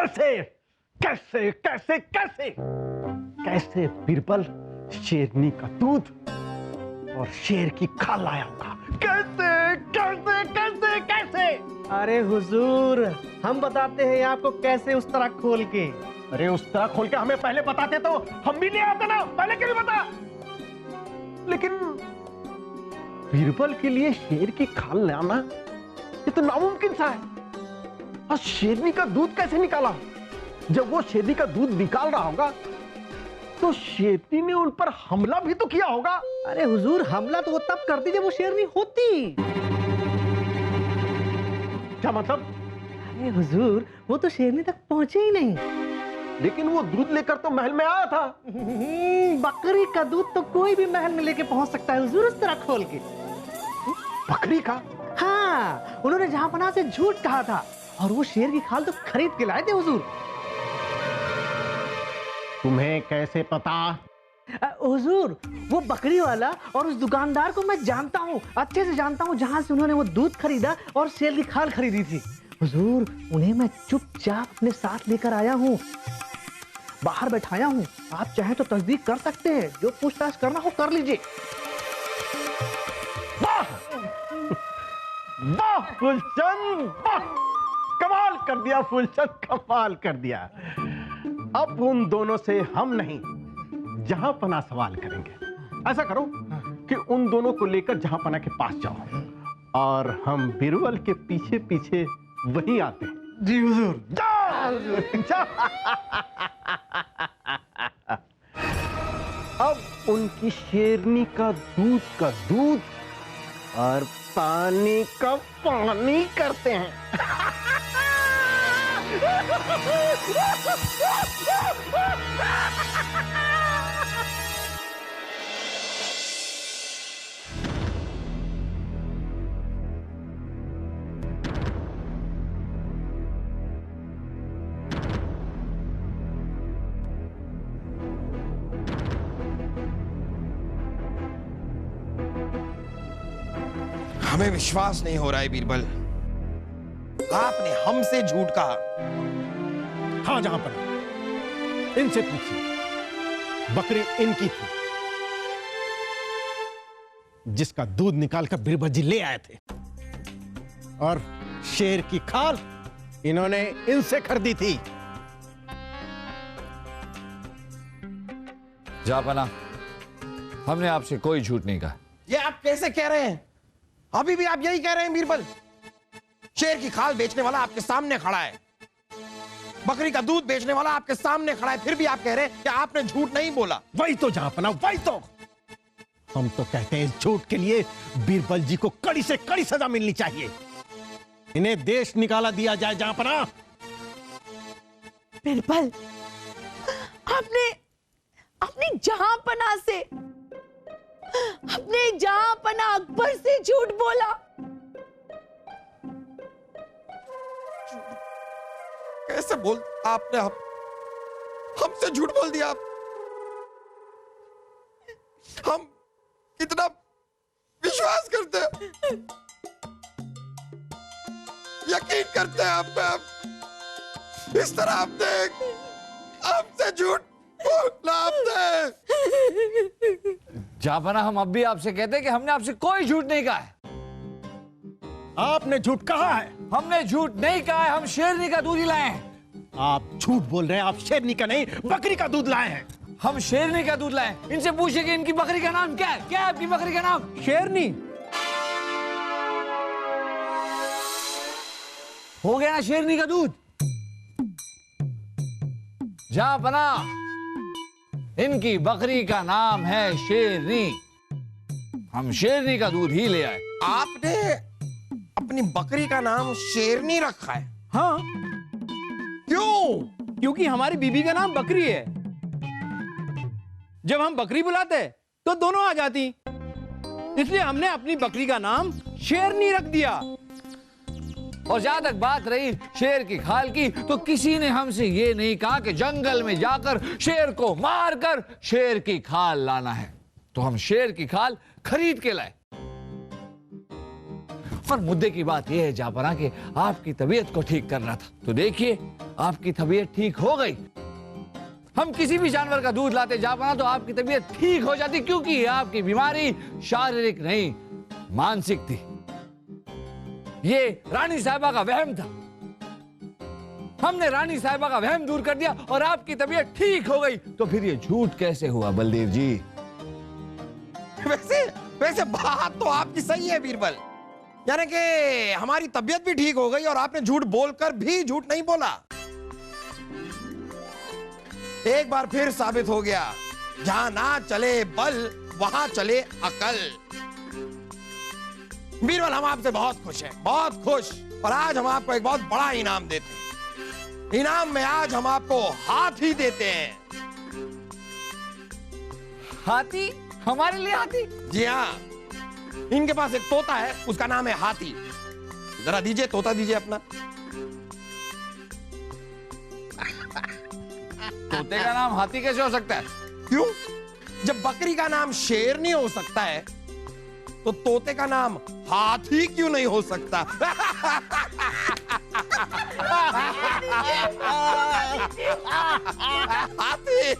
कैसे कैसे कैसे कैसे कैसे बीरबल शेरनी का दूध और शेर की खाल लाया होगा? कैसे कैसे कैसे कैसे? अरे हुजूर, हम बताते हैं आपको कैसे उस तरह खोल के। अरे उस तरह खोल के हमें पहले बताते तो हम भी ले आते ना, पहले क्यों नहीं बता? लेकिन बीरबल के लिए शेर की खाल लाना ये तो नामुमकिन सा है। और शेरनी का दूध कैसे निकाला? जब वो शेरनी का दूध निकाल रहा होगा तो शेरनी ने उन पर हमला भी तो किया होगा। अरे हुजूर, हमला तो वो तब करती जब वो शेरनी होती। क्या मतलब? अरे हुजूर, वो तो शेरनी तक पहुंचे ही नहीं। लेकिन वो दूध लेकर तो महल में आया था। बकरी का दूध तो कोई भी महल में लेके पहुंच सकता है हुजूर, उस तरह खोल के। बकरी का? हाँ, उन्होंने जहांपनाह से झूठ कहा था और वो शेर की खाल तो खरीद के लाए थे हुजूर। तुम्हें कैसे पता? हुजूर, वो बकरी वाला और उस दुकानदार को मैं जानता हूँ, अच्छे से जानता हूँ, जहाँ से उन्होंने वो दूध खरीदा और शेर की खाल खरीदी थी। हुजूर, उन्हें मैं चुपचाप अपने साथ लेकर आया हूँ, बाहर बैठाया हूँ। आप चाहें तो तस्दीक कर सकते हैं, जो पूछताछ करना हो कर लीजिए। वाह वाह फूलचंद, वाह! कमाल कर दिया फूलचंद, कमाल कर दिया। अब उन दोनों से हम नहीं, जहांपनाह सवाल करेंगे। ऐसा करो कि उन दोनों को लेकर जहांपनाह के पास जाओ और हम बीरबल के पीछे पीछे वहीं आते हैं। जी हुजूर। जाओ। अब उनकी शेरनी का दूध और पानी का पानी करते हैं। हमें विश्वास नहीं हो रहा है बीरबल, आपने हमसे झूठ कहा। हाँ, जहांपनाह इनसे पूछिए, बकरी इनकी थी जिसका दूध निकालकर बीरबल जी ले आए थे, और शेर की खाल इन्होंने इनसे खरीदी थी। जहांपनाह, हमने आपसे कोई झूठ नहीं कहा। ये आप कैसे कह रहे हैं? अभी भी आप यही कह रहे हैं बीरबल? शेर की खाल बेचने वाला आपके सामने खड़ा है, बकरी का दूध बेचने वाला आपके सामने खड़ा है, फिर भी आप कह रहे हैं कि आपने झूठ नहीं बोला। वही तो जहांपनाह, वही तो हम तो कहते हैं, इस झूठ के लिए बीरबल जी को कड़ी से कड़ी सजा मिलनी चाहिए। इन्हें देश निकाला दिया जाए। जहांपनाह, बीरबल, आपने अपनी जहांपनाह से, अपने जहांपनाह अकबर से झूठ बोला। कैसे बोल आपने? हमसे झूठ बोल दिया आप? हम कितना विश्वास करते हैं, यकीन करते हैं आप पे। आप इस तरह आपसे झूठ बोला आपने। जहांपनाह, हम अब भी आपसे कहते हैं कि हमने आपसे कोई झूठ नहीं कहा है। आपने झूठ कहा है। हमने झूठ नहीं कहा है, हम शेरनी का दूध ही लाए हैं। आप झूठ बोल रहे हैं, आप शेरनी का नहीं बकरी का दूध लाए हैं। हम शेरनी का दूध लाए। इनसे पूछिए कि इनकी बकरी का नाम क्या है? क्या है आपकी बकरी का नाम? शेरनी। हो गया ना शेरनी का दूध। जहांपनाह, इनकी बकरी का नाम है शेरनी। हम शेरनी का दूध ही ले आए। आपने अपनी बकरी का नाम शेरनी रखा है? हाँ, क्यों? क्योंकि हमारी बीबी का नाम बकरी है। जब हम बकरी बुलाते तो दोनों आ जाती, इसलिए हमने अपनी बकरी का नाम शेरनी रख दिया। और जहां तक बात रही शेर की खाल की, तो किसी ने हमसे ये नहीं कहा कि जंगल में जाकर शेर को मारकर शेर की खाल लाना है। तो हम शेर की खाल खरीद के लाए। पर मुद्दे की बात यह है जापना कि आपकी तबीयत को ठीक करना था, तो देखिए आपकी तबीयत ठीक हो गई। हम किसी भी जानवर का दूध लाते जापना तो आपकी तबीयत ठीक हो जाती, क्योंकि आपकी बीमारी शारीरिक नहीं मानसिक थी। ये रानी साहिबा का वहम था। हमने रानी साहिबा का वहम दूर कर दिया और आपकी तबीयत ठीक हो गई। तो फिर ये झूठ कैसे हुआ बलदेव जी? वैसे वैसे बात तो आपकी सही है बीरबल, यानी कि हमारी तबीयत भी ठीक हो गई और आपने झूठ बोलकर भी झूठ नहीं बोला। एक बार फिर साबित हो गया, जहां ना चले बल वहां चले अकल। बीरबल हम आपसे बहुत खुश हैं, बहुत खुश। और आज हम आपको एक बहुत बड़ा इनाम देते हैं। इनाम में आज हम आपको हाथी देते हैं। हाथी? हमारे लिए हाथी? जी हाँ, इनके पास एक तोता है, उसका नाम है हाथी। जरा दीजिए, तोता दीजिए अपना। तोते का नाम हाथी कैसे हो सकता है? क्यों? जब बकरी का नाम शेर नहीं हो सकता है तो तोते का नाम हाथी क्यों नहीं हो सकता? हाथी।